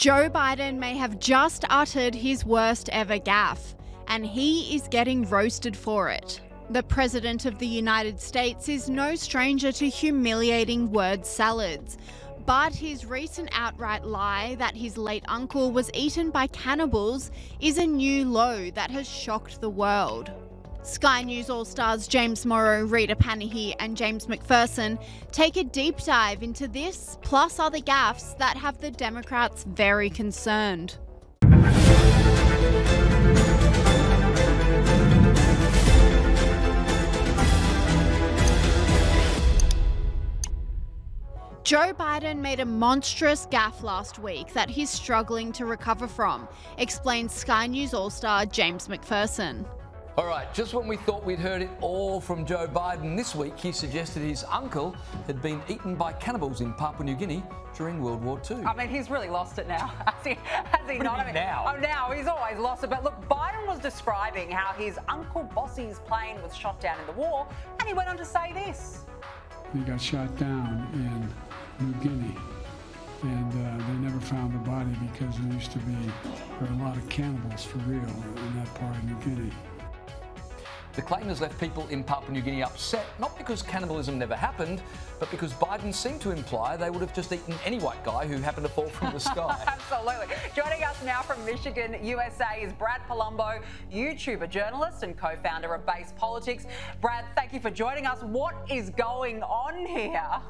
Joe Biden may have just uttered his worst ever gaffe, and he is getting roasted for it. The President of the United States is no stranger to humiliating word salads, but his recent outright lie that his late uncle was eaten by cannibals is a new low that has shocked the world. Sky News All Stars James Morrow, Rita, Panahi and James Macpherson take a deep dive into this, plus other gaffes that have the Democrats very concerned. Joe Biden made a monstrous gaffe last week that he's struggling to recover from, explains Sky News All-Star James Macpherson. All right, just when we thought we'd heard it all from Joe Biden this week, he suggested his uncle had been eaten by cannibals in Papua New Guinea during World War II. I mean, he's really lost it now. Has he not? I mean, now? Oh, now. He's always lost it. But look, Biden was describing how his Uncle Bossy's plane was shot down in the war, and he went on to say this. He got shot down in New Guinea, and they never found the body because there were a lot of cannibals for real in that part of New Guinea. The claim has left people in Papua New Guinea upset, not because cannibalism never happened, but because Biden seemed to imply they would have just eaten any white guy who happened to fall from the sky. Absolutely. Joining us now from Michigan, USA is Brad Palumbo, YouTuber, journalist and co-founder of Base Politics. Brad, thank you for joining us. What is going on here?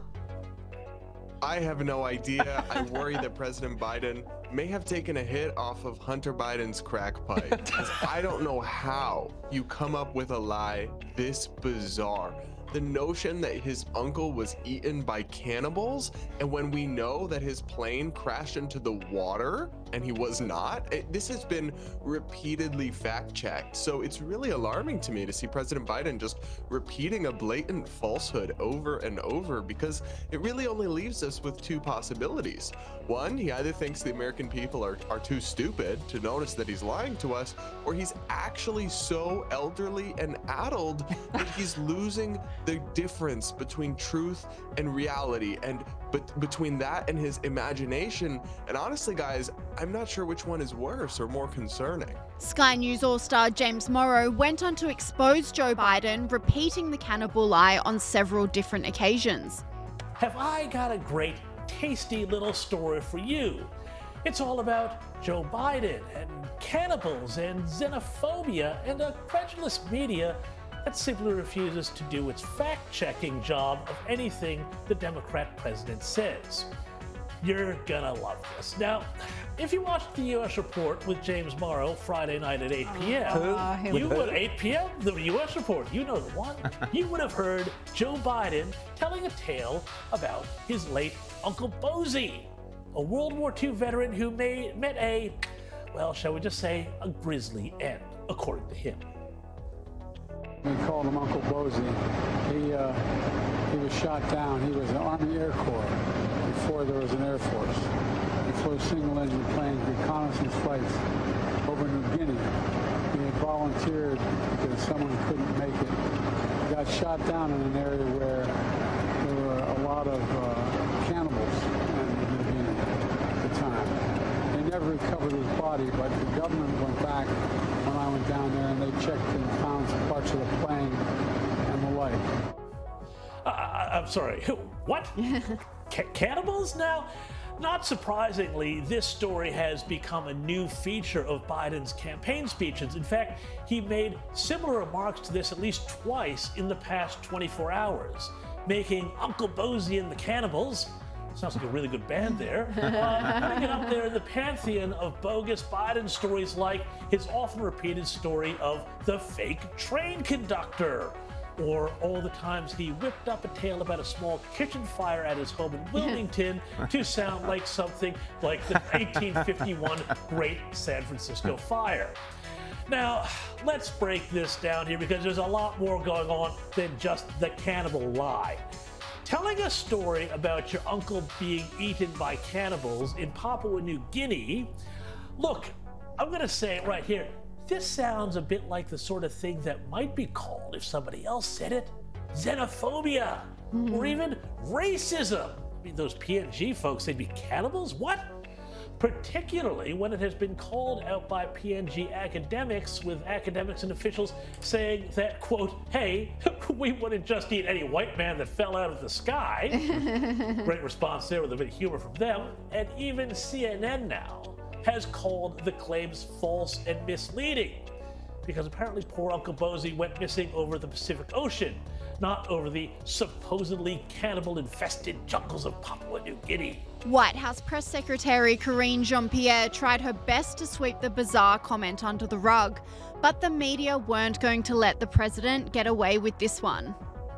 I have no idea. I worry that President Biden may have taken a hit off of Hunter Biden's crack pipe. Because I don't know how you come up with a lie this bizarre. The notion that his uncle was eaten by cannibals, and when we know that his plane crashed into the water and he was not, this has been repeatedly fact-checked. So it's really alarming to me to see President Biden just repeating a blatant falsehood over and over, because it really only leaves us with two possibilities. One, he either thinks the American people are too stupid to notice that he's lying to us, or he's actually so elderly and addled that he's losing the difference between truth and reality, and between that and his imagination. And honestly, guys, I'm not sure which one is worse or more concerning. Sky News All-Star James Morrow went on to expose Joe Biden repeating the cannibal lie on several different occasions. Have I got a great, tasty little story for you? It's all about Joe Biden and cannibals and xenophobia and a credulous media that simply refuses to do its fact-checking job of anything the Democrat president says. You're gonna love this. Now, if you watched the U.S. Report with James Morrow Friday night at 8 p.m., you would, 8 p.m., the U.S. Report, you know the one, you would have heard Joe Biden telling a tale about his late Uncle Bosie, a World War II veteran who met a, well, shall we just say, a grisly end, according to him. We called him Uncle Bosie. He was shot down. He was in the Army Air Corps before there was an Air Force. He flew single-engine planes, reconnaissance flights over New Guinea. He had volunteered because someone couldn't make it. He got shot down in an area where there were a lot of cannibals in New Guinea at the time. They never recovered his body, but the government went back when I went down there, and they checked and found some parts of the plane and the like. I'm sorry, what? Cannibals now? Not surprisingly, this story has become a new feature of Biden's campaign speeches. In fact, he made similar remarks to this at least twice in the past 24 hours, making Uncle Bosie and the Cannibals, sounds like a really good band there, putting it up there in the pantheon of bogus Biden stories, like his often repeated story of the fake train conductor, or all the times he whipped up a tale about a small kitchen fire at his home in Wilmington to sound like something like the 1851 Great San Francisco Fire. Now, let's break this down here, because there's a lot more going on than just the cannibal lie. Telling a story about your uncle being eaten by cannibals in Papua New Guinea, look, I'm going to say it right here. This sounds a bit like the sort of thing that might be called, if somebody else said it, xenophobia, or even racism. I mean, those PNG folks, they'd be cannibals? What? particularly when it has been called out by PNG academics, with academics and officials saying that, quote, hey, we wouldn't just eat any white man that fell out of the sky. Great response there with a bit of humor from them. And even CNN now has called the claims false and misleading, because apparently poor Uncle Bozy went missing over the Pacific Ocean, not over the supposedly cannibal-infested jungles of Papua New Guinea. White House Press Secretary Karine Jean-Pierre tried her best to sweep the bizarre comment under the rug, but the media weren't going to let the president get away with this one.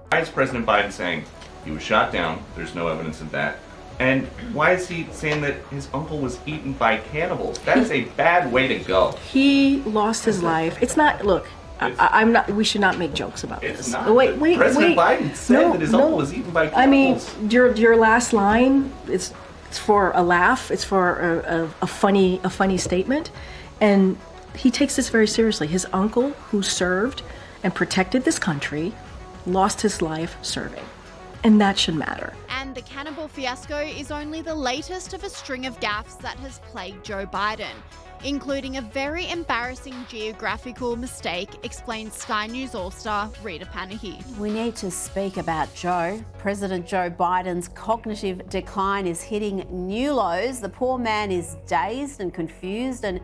Why is President Biden saying he was shot down, there's no evidence of that? And why is he saying that his uncle was eaten by cannibals? That is a bad way to go. He lost his life. It's not, look, I'm not, we should not make jokes about this. Not. Wait. President Biden said that his uncle was eaten by cannibals. I mean, your last line is for a laugh. It's for a funny statement. And he takes this very seriously. His uncle, who served and protected this country, lost his life serving. And that should matter. And the cannibal fiasco is only the latest of a string of gaffes that has plagued Joe Biden, including a very embarrassing geographical mistake, explains Sky News All-Star Rita Panahi. We need to speak about Joe. President Joe Biden's cognitive decline is hitting new lows. The poor man is dazed and confused, and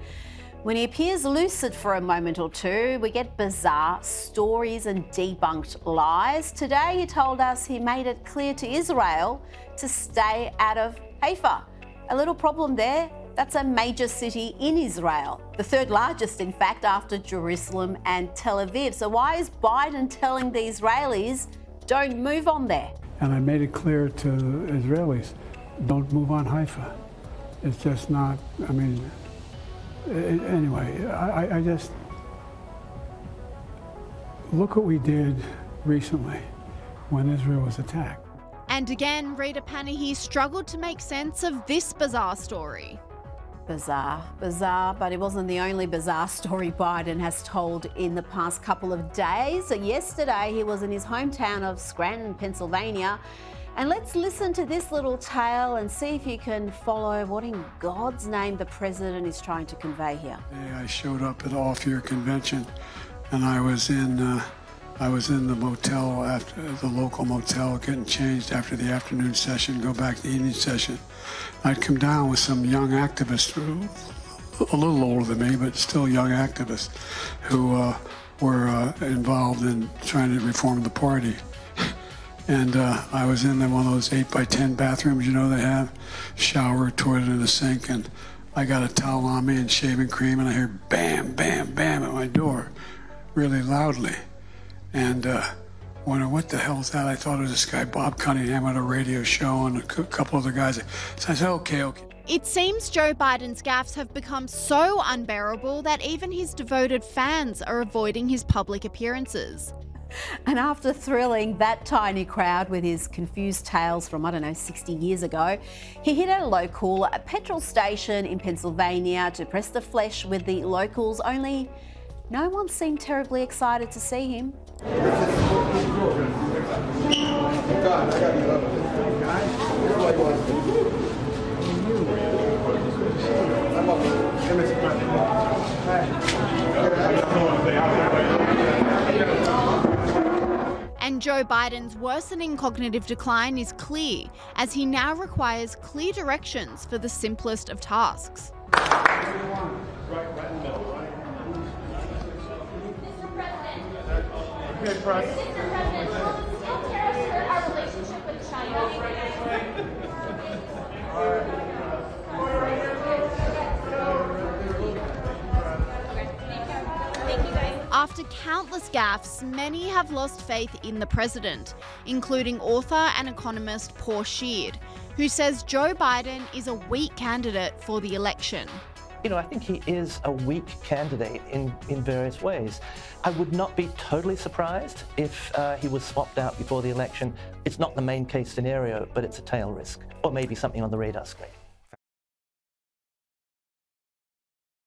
when he appears lucid for a moment or two, we get bizarre stories and debunked lies. Today, he told us he made it clear to Israel to stay out of Haifa. A little problem there. That's a major city in Israel, the third largest, in fact, after Jerusalem and Tel Aviv. So why is Biden telling the Israelis, don't move on there? And I made it clear to Israelis, don't move on Haifa. It's just not, I mean, anyway, I just, look what we did recently when Israel was attacked. And again, Rita Panahi struggled to make sense of this bizarre story. Bizarre, but it wasn't the only bizarre story Biden has told in the past couple of days. So yesterday, he was in his hometown of Scranton, Pennsylvania. And let's listen to this little tale and see if you can follow what in God's name the president is trying to convey here. I showed up at the off-year convention, and I was in the motel, after the local motel, getting changed after the afternoon session, go back to the evening session. I'd come down with some young activists, a little older than me, but still young activists, who were involved in trying to reform the party. And I was in one of those 8x10 bathrooms, you know, they have shower, toilet, and a sink. And I got a towel on me and shaving cream, and I hear bam, bam, bam at my door, really loudly. And wondering what the hell is that? I thought it was this guy Bob Cunningham on a radio show, and a couple other guys. So I said, okay. It seems Joe Biden's gaffes have become so unbearable that even his devoted fans are avoiding his public appearances. And after thrilling that tiny crowd with his confused tales from, 60 years ago, he hit a local petrol station in Pennsylvania to press the flesh with the locals, only no one seemed terribly excited to see him. And Joe Biden's worsening cognitive decline is clear, as he now requires clear directions for the simplest of tasks. Right in the middle, right? Mr. President. Okay, Press. Mr. President, will this still character our relationship with China? After countless gaffes, many have lost faith in the president, including author and economist Paul Sheard, who says Joe Biden is a weak candidate for the election. You know, I think he is a weak candidate in various ways. I would not be totally surprised if he was swapped out before the election. It's not the main case scenario, but it's a tail risk, or maybe something on the radar screen.